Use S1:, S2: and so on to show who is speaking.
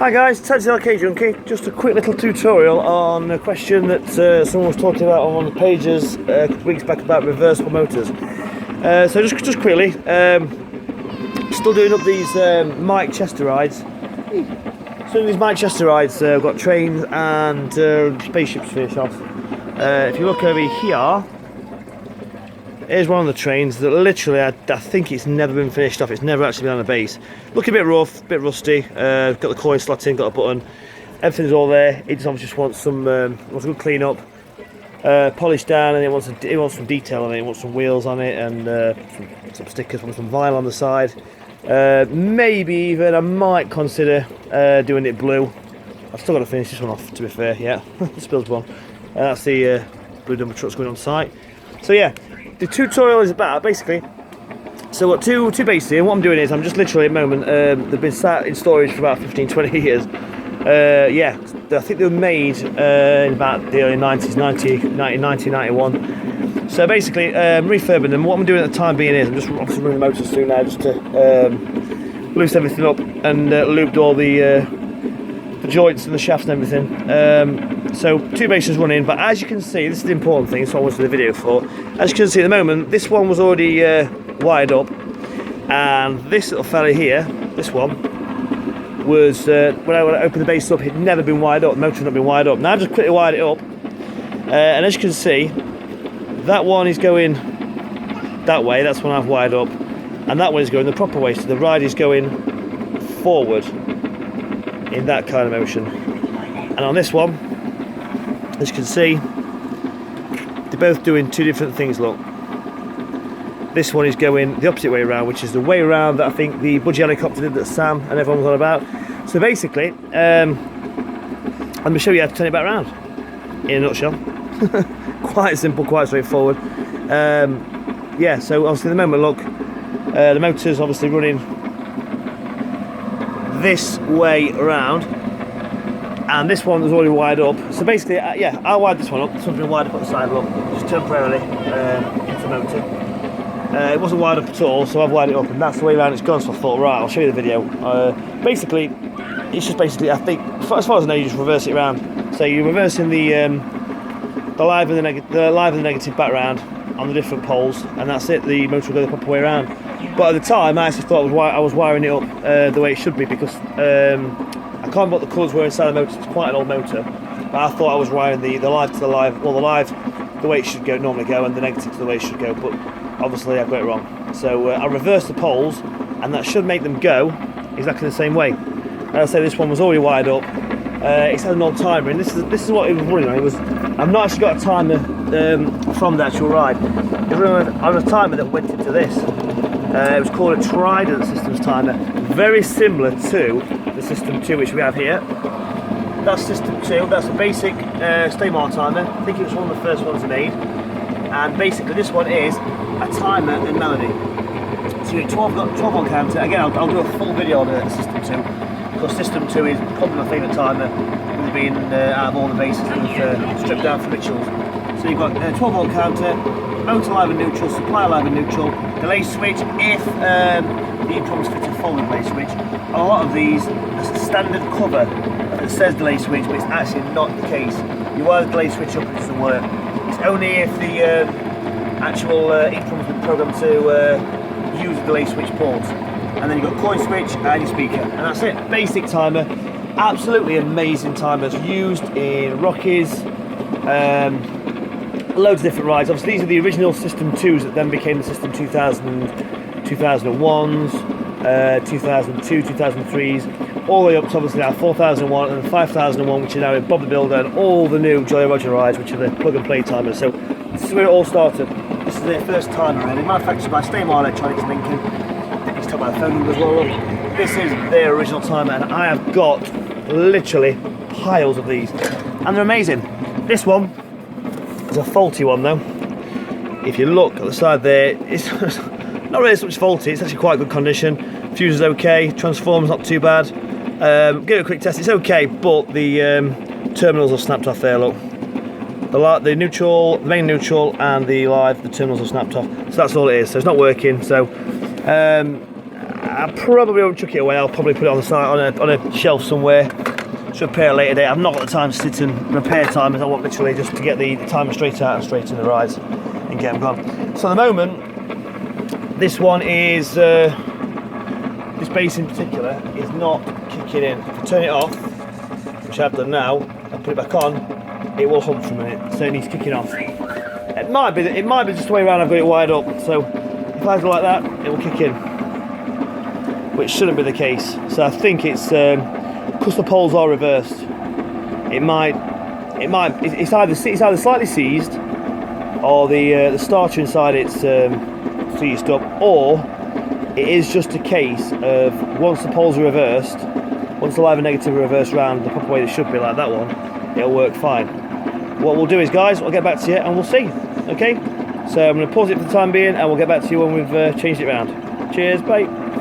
S1: Hi guys, Ted's the Arcade Junkie. Just a quick little tutorial on a question that someone was talking about on one of the pages a couple of weeks back about reversible motors. So just quickly, still doing up these Mike Chester rides. So these Mike Chester rides, we've got trains and spaceships to finish off. If you look over here, here's one of the trains that literally, I think it's never been finished off. It's never actually been on the base. Looking a bit rough, a bit rusty. Got the coin slot in, got a button. Everything's all there. It just obviously wants some wants a good clean up, polish down, and it wants some detail on it. It wants some wheels on it and some stickers, wants some vinyl on the side. Maybe even I might consider doing it blue. I've still got to finish this one off, to be fair. Yeah, spilled one. That's the blue dumper trucks going on site. So yeah. The tutorial is about basically, so I've got two bases here. What I'm doing is I'm just literally at the moment, they've been sat in storage for about 15-20 years. Yeah, I think they were made in about the early 90s, 1990, 91. So basically, refurbing them. What I'm doing at the time being is I'm just obviously running the motors through now just to loose everything up and looped all the joints and the shafts and everything. So two bases running, but as you can see, this is the important thing, so I wanted the video for. As you can see at the moment, this one was already wired up, and this little fella here, this one, was, when I opened the base up, it had never been wired up, the motor had not been wired up. Now I've just quickly wired it up, and as you can see, that one is going that way, that's one I've wired up, and that one is going the proper way, so the ride is going forward in that kind of motion. And on this one, as you can see, they're both doing two different things. Look, this one is going the opposite way around, which is the way around that I think the budgie helicopter did that Sam and everyone was on about. So basically, I'm going to show you how to turn it back around in a nutshell. Quite simple, quite straightforward. Yeah, so obviously at the moment, look, the motor's obviously running this way around, and this one was already wired up. So basically, yeah, I wired this one up. This one's been wired up at the side, look, just temporarily into the motor. It wasn't wired up at all, so I've wired it up, and that's the way around it's gone. So I thought, right, I'll show you the video. Basically, it's just basically, I think, as far as I know, you just reverse it around. So you're reversing the live and the negative back round on the different poles, and that's it. The motor will go the proper way around. But at the time, I actually thought I was wiring it up the way it should be, because I can't remember what the colours were inside the motor. It's quite an old motor, but I thought I was wiring the live to the live, well, the live the way it should normally go, and the negative to the way it should go. But obviously, I got it wrong. So I reversed the poles, and that should make them go exactly the same way. As I say, this one was already wired up. It's had an old timer, and this is what it was running on. It was. I've not actually got a timer from the actual ride. It was running on a timer that went into this. It was called a Trident Systems timer, very similar to the System 2 which we have here. That's System 2, that's a basic Staymar timer. I think it was one of the first ones made. And basically this one is a timer and melody. So you get 12 on counter. Again, I'll do a full video on the System 2, because System 2 is probably my favourite timer, with it being out of all the bases that we've stripped down from rituals. So you've got 12 on counter, motor live and neutral, supply live and neutral, delay switch if the input fits a folded delay switch. On a lot of these, there's a standard cover that says delay switch, but it's actually not the case. You wire the delay switch up, it doesn't work. It's only if the actual input has been programmed to use a delay switch port. And then you've got coin switch and your speaker, and that's it. Basic timer, absolutely amazing timers, used in Rockies, loads of different rides. Obviously these are the original System 2s that then became the System 2000, 2001s, 2002, 2003s, all the way up to obviously now 4001 and 5001, which are now in Bob the Builder, and all the new Jolly Roger rides, which are the plug and play timers. So this is where it all started. This is their first timer really, manufactured by Staymar Electronics Lincoln. It's told by the phone number as well. This is their original timer, and I have got literally piles of these, and they're amazing. This one is a faulty one though. If you look at the side there, it's not really so much faulty, it's actually quite good condition. Fuse is okay, transformer's not too bad. Give it a quick test, it's okay, but the terminals have snapped off there, look. The neutral, the main neutral and the live, the terminals have snapped off. So that's all it is, so it's not working. So I probably won't chuck it away. I'll probably put it on the side, on a shelf somewhere. Should repair later date. I've not got the time to sit and repair timers. I want literally just to get the timer straight out and straight in the rides and get them gone. So at the moment, this one is, this base in particular is not kicking in. If I turn it off, which I've done now, and put it back on, it will hum for a minute. So it needs kicking off. It might be just the way around. I've got it wired up. So if I go like that, it will kick in, which shouldn't be the case. So I think it's. Because the poles are reversed, it's either slightly seized, or the starter inside it's seized up, or it is just a case of once the poles are reversed, once the live and negative are reversed round the proper way they should be, like that one, it'll work fine. What we'll do is, guys, I'll get back to you and we'll see. Okay, so I'm going to pause it for the time being, and we'll get back to you when we've changed it round. Cheers, bye.